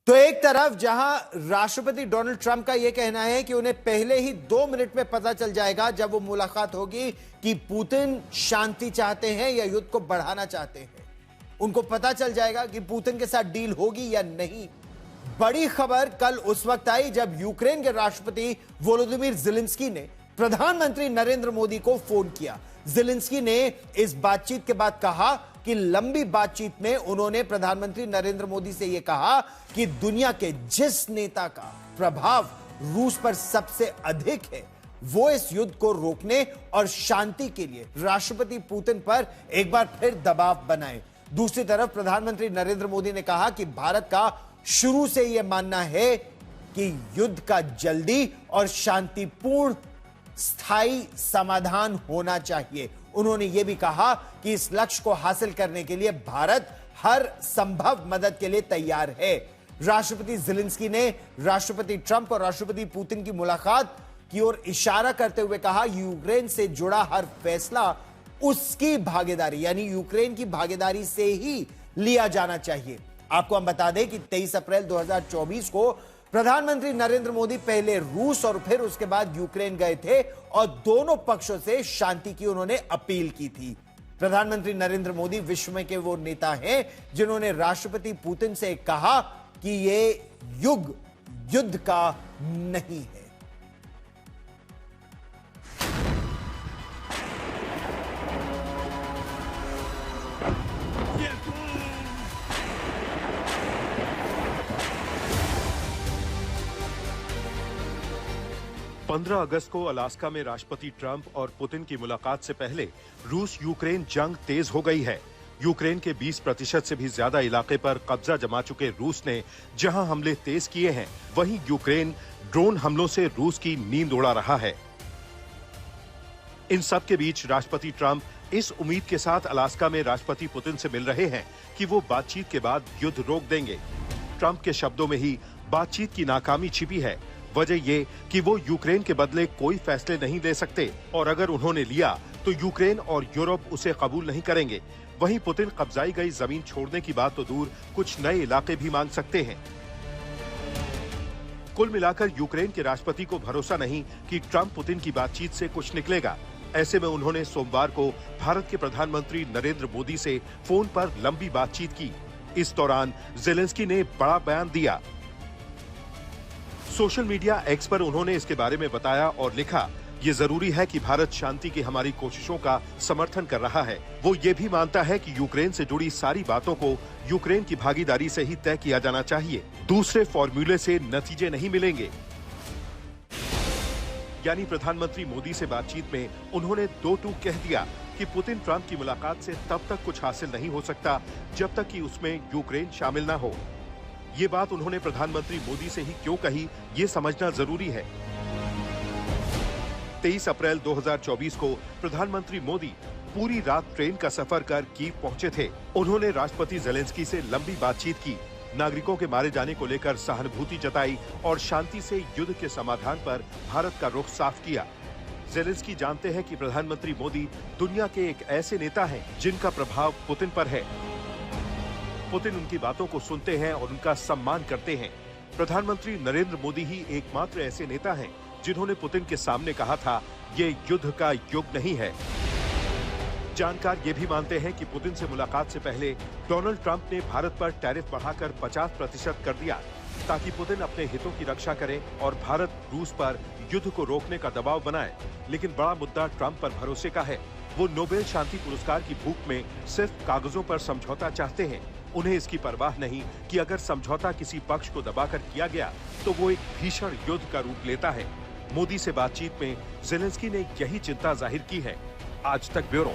तो एक तरफ जहां राष्ट्रपति डोनाल्ड ट्रंप का यह कहना है कि उन्हें पहले ही 2 मिनट में पता चल जाएगा जब वो मुलाकात होगी कि पुतिन शांति चाहते हैं या युद्ध को बढ़ाना चाहते हैं। उनको पता चल जाएगा कि पुतिन के साथ डील होगी या नहीं। बड़ी खबर कल उस वक्त आई जब यूक्रेन के राष्ट्रपति वोलोदिमीर ज़ेलेंस्की ने प्रधानमंत्री नरेंद्र मोदी को फोन किया। ज़ेलेंस्की ने इस बातचीत के बाद कहा कि लंबी बातचीत में उन्होंने प्रधानमंत्री नरेंद्र मोदी से यह कहा कि दुनिया के जिस नेता का प्रभाव रूस पर सबसे अधिक है वो इस युद्ध को रोकने और शांति के लिए राष्ट्रपति पुतिन पर एक बार फिर दबाव बनाए। दूसरी तरफ प्रधानमंत्री नरेंद्र मोदी ने कहा कि भारत का शुरू से यह मानना है कि युद्ध का जल्दी और शांतिपूर्ण स्थायी समाधान होना चाहिए। उन्होंने यह भी कहा कि इस लक्ष्य को हासिल करने के लिए भारत हर संभव मदद के लिए तैयार है। राष्ट्रपति ज़ेलेंस्की ने राष्ट्रपति ट्रंप और राष्ट्रपति पुतिन की मुलाकात की ओर इशारा करते हुए कहा, यूक्रेन से जुड़ा हर फैसला उसकी भागीदारी यानी यूक्रेन की भागीदारी से ही लिया जाना चाहिए। आपको हम बता दें कि 23 अप्रैल 2024 को प्रधानमंत्री नरेंद्र मोदी पहले रूस और फिर उसके बाद यूक्रेन गए थे और दोनों पक्षों से शांति की उन्होंने अपील की थी। प्रधानमंत्री नरेंद्र मोदी विश्व में के वो नेता हैं जिन्होंने राष्ट्रपति पुतिन से कहा कि ये युग युद्ध का नहीं है। 15 अगस्त को अलास्का में राष्ट्रपति ट्रंप और पुतिन की मुलाकात से पहले रूस यूक्रेन जंग तेज हो गई है। यूक्रेन के 20% से भी ज्यादा इलाके पर कब्जा जमा चुके रूस ने जहां हमले तेज किए हैं, वहीं यूक्रेन ड्रोन हमलों से रूस की नींद उड़ा रहा है। इन सब के बीच राष्ट्रपति ट्रंप इस उम्मीद के साथ अलास्का में राष्ट्रपति पुतिन से मिल रहे हैं कि वो बातचीत के बाद युद्ध रोक देंगे। ट्रंप के शब्दों में ही बातचीत की नाकामी छिपी है। वजह ये कि वो यूक्रेन के बदले कोई फैसले नहीं ले सकते और अगर उन्होंने लिया तो यूक्रेन और यूरोप उसे कबूल नहीं करेंगे। वहीं पुतिन कब्जाई गई जमीन छोड़ने की बात तो दूर, कुछ नए इलाके भी मांग सकते हैं। कुल मिलाकर यूक्रेन के राष्ट्रपति को भरोसा नहीं कि ट्रंप पुतिन की बातचीत से कुछ निकलेगा। ऐसे में उन्होंने सोमवार को भारत के प्रधानमंत्री नरेंद्र मोदी से फोन पर लंबी बातचीत की। इस दौरान ज़ेलेंस्की ने बड़ा बयान दिया। सोशल मीडिया एक्स पर उन्होंने इसके बारे में बताया और लिखा, ये जरूरी है कि भारत शांति की हमारी कोशिशों का समर्थन कर रहा है। वो ये भी मानता है कि यूक्रेन से जुड़ी सारी बातों को यूक्रेन की भागीदारी से ही तय किया जाना चाहिए। दूसरे फॉर्मूले से नतीजे नहीं मिलेंगे। यानी प्रधानमंत्री मोदी से बातचीत में उन्होंने 2 टूक कह दिया कि पुतिन ट्रंप की मुलाकात से तब तक कुछ हासिल नहीं हो सकता जब तक कि उसमें यूक्रेन शामिल ना हो। ये बात उन्होंने प्रधानमंत्री मोदी से ही क्यों कही, ये समझना जरूरी है। 23 अप्रैल 2024 को प्रधानमंत्री मोदी पूरी रात ट्रेन का सफर कर कीव पहुंचे थे। उन्होंने राष्ट्रपति ज़ेलेंस्की से लंबी बातचीत की, नागरिकों के मारे जाने को लेकर सहानुभूति जताई और शांति से युद्ध के समाधान पर भारत का रुख साफ किया। ज़ेलेंस्की जानते हैं कि प्रधानमंत्री मोदी दुनिया के एक ऐसे नेता हैं जिनका प्रभाव पुतिन पर है। पुतिन उनकी बातों को सुनते हैं और उनका सम्मान करते हैं। प्रधानमंत्री नरेंद्र मोदी ही एकमात्र ऐसे नेता हैं जिन्होंने पुतिन के सामने कहा था, ये युद्ध का युग नहीं है। जानकार ये भी मानते हैं कि पुतिन से मुलाकात से पहले डोनाल्ड ट्रंप ने भारत पर टैरिफ बढ़ाकर 50% कर दिया ताकि पुतिन अपने हितों की रक्षा करे और भारत रूस पर युद्ध को रोकने का दबाव बनाए। लेकिन बड़ा मुद्दा ट्रंप पर भरोसे का है। वो नोबेल शांति पुरस्कार की भूख में सिर्फ कागजों पर समझौता चाहते हैं। उन्हें इसकी परवाह नहीं कि अगर समझौता किसी पक्ष को दबाकर किया गया तो वो एक भीषण युद्ध का रूप लेता है। मोदी से बातचीत में ज़ेलेंस्की ने यही चिंता जाहिर की है। आज तक ब्यूरो।